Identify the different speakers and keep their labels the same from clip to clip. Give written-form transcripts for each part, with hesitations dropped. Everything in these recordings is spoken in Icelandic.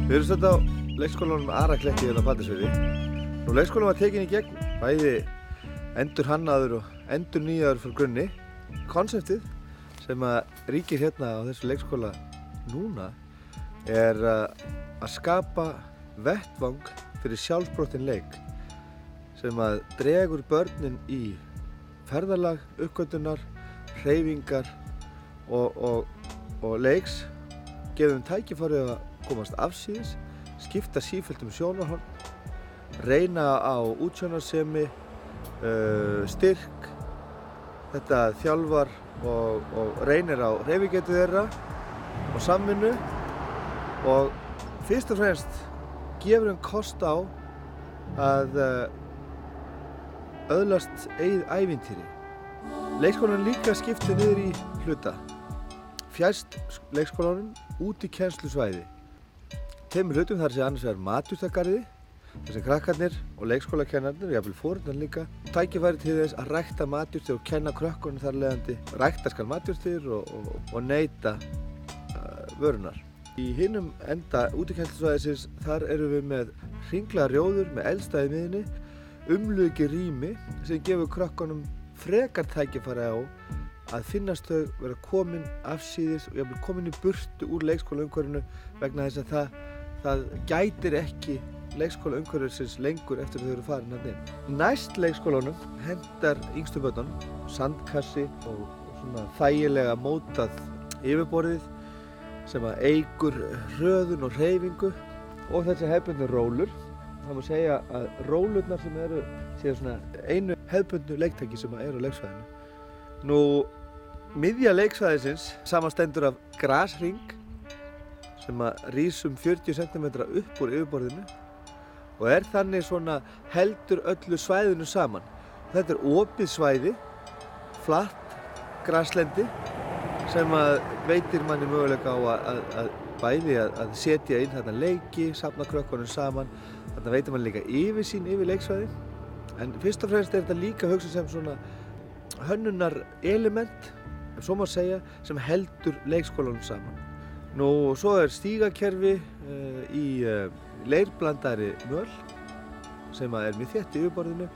Speaker 1: Við erum stödd á leikskólanum Arakletti hérna á Patreksfirði. Leikskólinn var tekinn í gegn, bæði endurhannaður og endurnýjaður frá grunni. Konseptið sem ríkir hérna á þessu leikskóla núna er að skapa vettvang fyrir sjálfsprottin leik sem dregur börnin í ferðalag, uppgötvunar, hreyfingar og leiks, gefur þeim tækifæri að komast afsíðis, skipta sífellt sjónarhorn, reyna á útsjónarsemi, styrk. Þetta þjálfar og reynir á hreyfigetu þeirra og samvinnu og fyrst og fremst gefur þeim kost á að öðlast eigið ævintýri. Leikskólanum líka skiptið niður í hluta. Fjærst leikskólanum út í kennslusvæði. Tveimur hlutum þar sé annars vegar matjurtagarði, þar sem krakkarnir og leikskólakennarnir, jafnvel foreldrarnir líka, tækifæri til þess að rækta matjurtir og kenna krökkunum þar leiðandi. Rækta skal matjurtir og neyta vörunar. Í hinum enda útikennslusvæðisins þar erum við með hringlaga rjóður með eldstæði í miðjunni, umluki rými sem gefur krökkunum frekar tækifæri á að finnast þau vera komin afsíðis og jafnvel komin í burtu úr leikskólaumhverfinu vegna þess að það gætir ekki leikskólaumhverfisins lengur eftir að þau eru farin þarna inn. Næst leikskólanum hentar yngstu börnunum sandkassi og svona þægilega mótað yfirborðið sem eykur hröðun og hreyfingu og þessi hefðbundnu rólur. Það má segja að rólurnar sem eru séu svona einu hefðbundnu leiktæki sem eru á leiksvæðinu. Miðja leiksvæðisins samanstendur af grashring sem rís 40 cm upp úr yfirborðinu og er þannig svona heldur öllu svæðinu saman. Þetta er opið svæði, flatt graslendi sem veitir manni möguleika á að bæði að setja inn þarna leiki, safna krökkunum saman. Þarna veitir manni líka yfirsýn yfir leiksvæði. En fyrst og fremst er þetta líka hugsað sem svona hönnunar element, ef svo má segja, sem heldur leikskólanum saman. Svo er stígakerfi í leirblandaðri möl sem er mjög þétt í yfirborðinu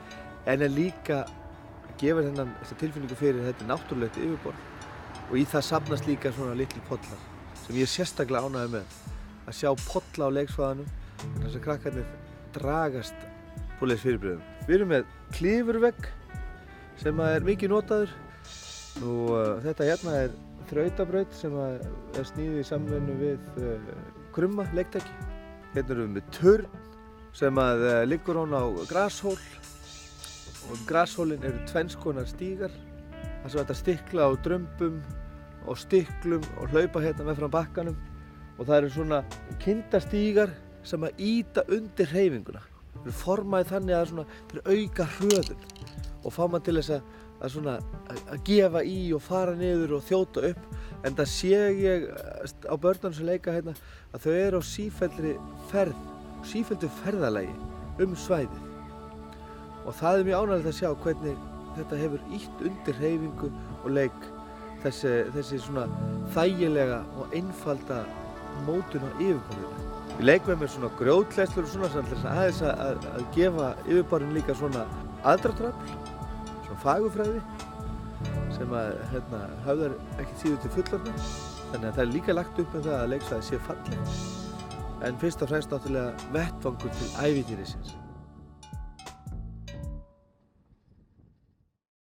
Speaker 1: en er líka að gefa þessa tilfinningu fyrir þetta náttúrulegt yfirborð og í það safnast líka svona litli pollar sem ég er sérstaklega ánægður með að sjá polla á leiksvæðanum þannig að þessar krakkarnir dragast búlegs fyrirbrigðum. Við erum með klifurvegg sem er mikið notaður. Þetta hérna er þrautabraut sem er sníðið í samvinnu við krumma leiktæki. Hérna erum við með turn sem liggur ofan á grashól og grashólin eru tvenns konar stígar þar sem hægt að stikla á drömbum og stiklum og hlaupa hérna meðfram bakkanum og það eru svona kindastígar sem ýta undir hreyfinguna. Þeir eru formaðir þannig að þeir auka hröðun og fá mann til þess að gefa í og fara niður og þjóta upp en það sé ég á börnunum sem leika hérna að þau eru á sífelldu ferðalagi svæðið og það er mjög ánægjulegt að sjá hvernig þetta hefur ýtt undir hreyfingu og leik þessi svona þægilega og einfalda mótun á yfirborðinu. Við leikum með svona grjóthleðslur og svona til þess aðeins að gefa yfirborðinu líka svona aðdráttarafl, svona fagurfræði sem höfðar ekki síður til fullorðna. Þannig að það er líka lagt upp með það að leiksvæðið sé fallegt. En fyrst og fremst náttúrulega vettvangur til ævintýrisins.